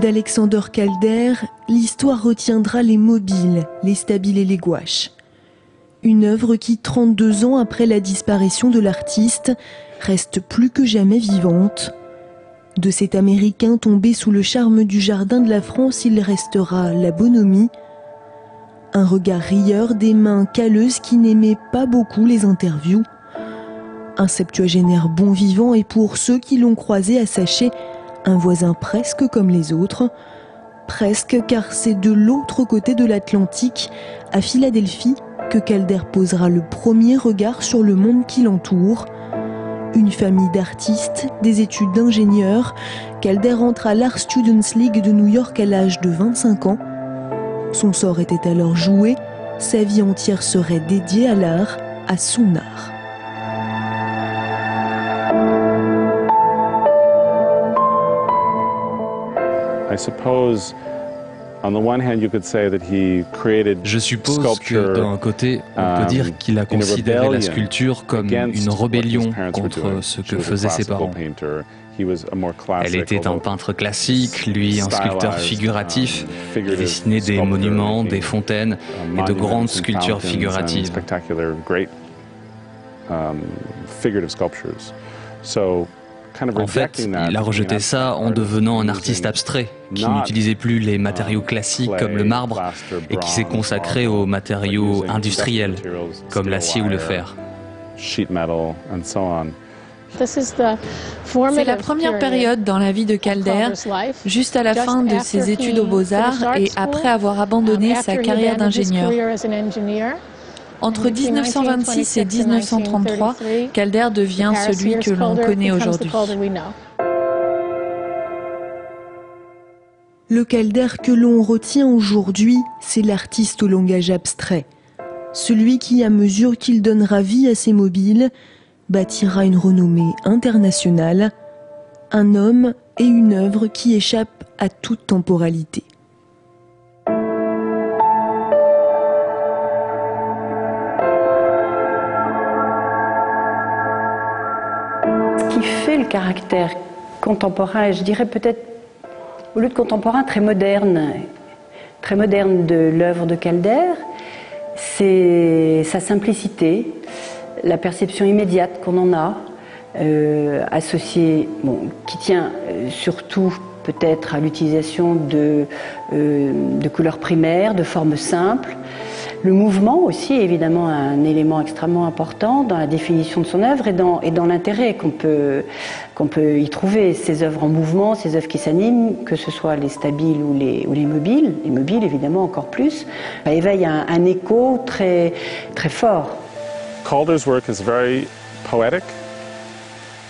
d'Alexander Calder, l'histoire retiendra les mobiles, les stabiles et les gouaches. Une œuvre qui, 32 ans après la disparition de l'artiste, reste plus que jamais vivante. De cet Américain tombé sous le charme du jardin de la France, il restera la bonhomie. Un regard rieur, des mains calleuses qui n'aimaient pas beaucoup les interviews. Un septuagénaire bon vivant et pour ceux qui l'ont croisé à Saché, un voisin presque comme les autres. Presque car c'est de l'autre côté de l'Atlantique, à Philadelphie, que Calder posera le premier regard sur le monde qui l'entoure. Une famille d'artistes, des études d'ingénieur, Calder entre à l'Art Students League de New York à l'âge de 25 ans. Son sort était alors joué, sa vie entière serait dédiée à l'art, à son art. Je suppose que d'un côté, on peut dire qu'il a considéré la sculpture comme une rébellion contre ce que faisaient ses parents. Elle était un peintre classique, lui un sculpteur figuratif. Il dessinait des monuments, des fontaines et de grandes sculptures figuratives. En fait, il a rejeté ça en devenant un artiste abstrait, qui n'utilisait plus les matériaux classiques comme le marbre et qui s'est consacré aux matériaux industriels, comme l'acier ou le fer. C'est la première période dans la vie de Calder, juste à la fin de ses études aux Beaux-Arts et après avoir abandonné sa carrière d'ingénieur. Entre 1926 et 1933, Calder devient celui que l'on connaît aujourd'hui. Le Calder que l'on retient aujourd'hui, c'est l'artiste au langage abstrait. Celui qui, à mesure qu'il donnera vie à ses mobiles, bâtira une renommée internationale. Un homme et une œuvre qui échappent à toute temporalité. Ce qui fait le caractère contemporain, je dirais peut-être, au lieu de contemporain, très moderne de l'œuvre de Calder, c'est sa simplicité, la perception immédiate qu'on en a, associée, qui tient surtout peut-être à l'utilisation de couleurs primaires, de formes simples. Le mouvement aussi est évidemment un élément extrêmement important dans la définition de son œuvre et dans l'intérêt qu'on peut y trouver. Ces œuvres en mouvement, ces œuvres qui s'animent, que ce soit les stabiles ou les mobiles évidemment encore plus, éveillent un écho très, très fort. Calder's work is very poetic,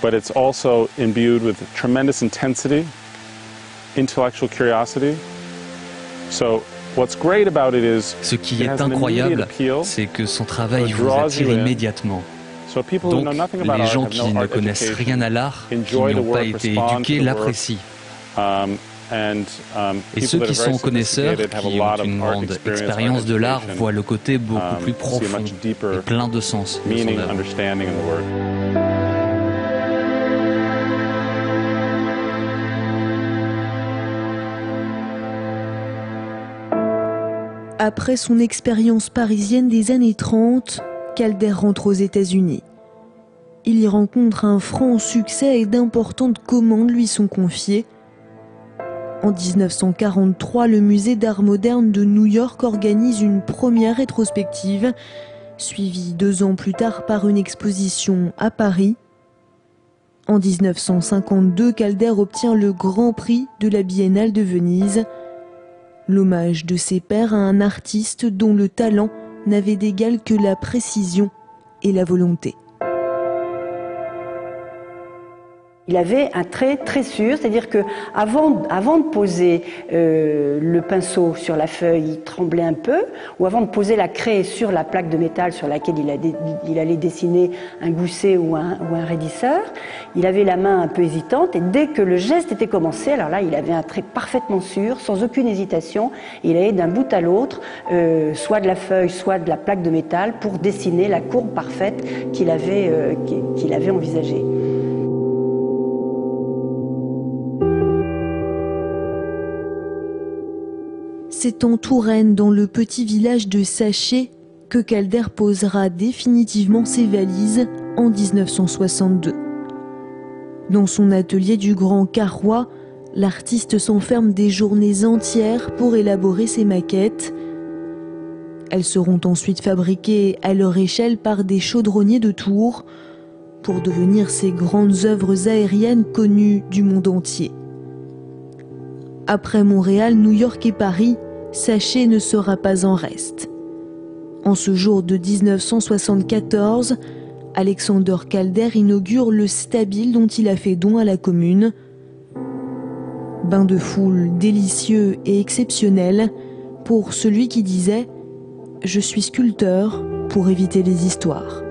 but it's also imbued with tremendous intensity, intellectual curiosity. Ce qui est incroyable, c'est que son travail vous attire immédiatement. Donc, les gens qui ne connaissent rien à l'art, qui n'ont pas été éduqués, l'apprécient. Et ceux qui sont connaisseurs, qui ont une grande expérience de l'art, voient le côté beaucoup plus profond et plein de sens de son œuvre. Après son expérience parisienne des années 30, Calder rentre aux États-Unis. Il y rencontre un franc succès et d'importantes commandes lui sont confiées. En 1943, le musée d'art moderne de New York organise une première rétrospective, suivie 2 ans plus tard par une exposition à Paris. En 1952, Calder obtient le Grand Prix de la Biennale de Venise. L'hommage de ses pairs à un artiste dont le talent n'avait d'égal que la précision et la volonté. Il avait un trait très sûr, c'est-à-dire que avant de poser le pinceau sur la feuille, il tremblait un peu, ou avant de poser la craie sur la plaque de métal sur laquelle il allait dessiner un gousset ou un raidisseur, il avait la main un peu hésitante, et dès que le geste était commencé, alors là, il avait un trait parfaitement sûr, sans aucune hésitation, il allait d'un bout à l'autre, soit de la feuille, soit de la plaque de métal, pour dessiner la courbe parfaite qu'il avait envisagée. C'est en Touraine, dans le petit village de Saché, que Calder posera définitivement ses valises en 1962. Dans son atelier du Grand Carrois, l'artiste s'enferme des journées entières pour élaborer ses maquettes. Elles seront ensuite fabriquées à leur échelle par des chaudronniers de Tours pour devenir ces grandes œuvres aériennes connues du monde entier. Après Montréal, New York et Paris, Saché ne sera pas en reste. En ce jour de 1974, Alexander Calder inaugure le Stabile dont il a fait don à la commune. Bain de foule délicieux et exceptionnel pour celui qui disait « Je suis sculpteur pour éviter les histoires ».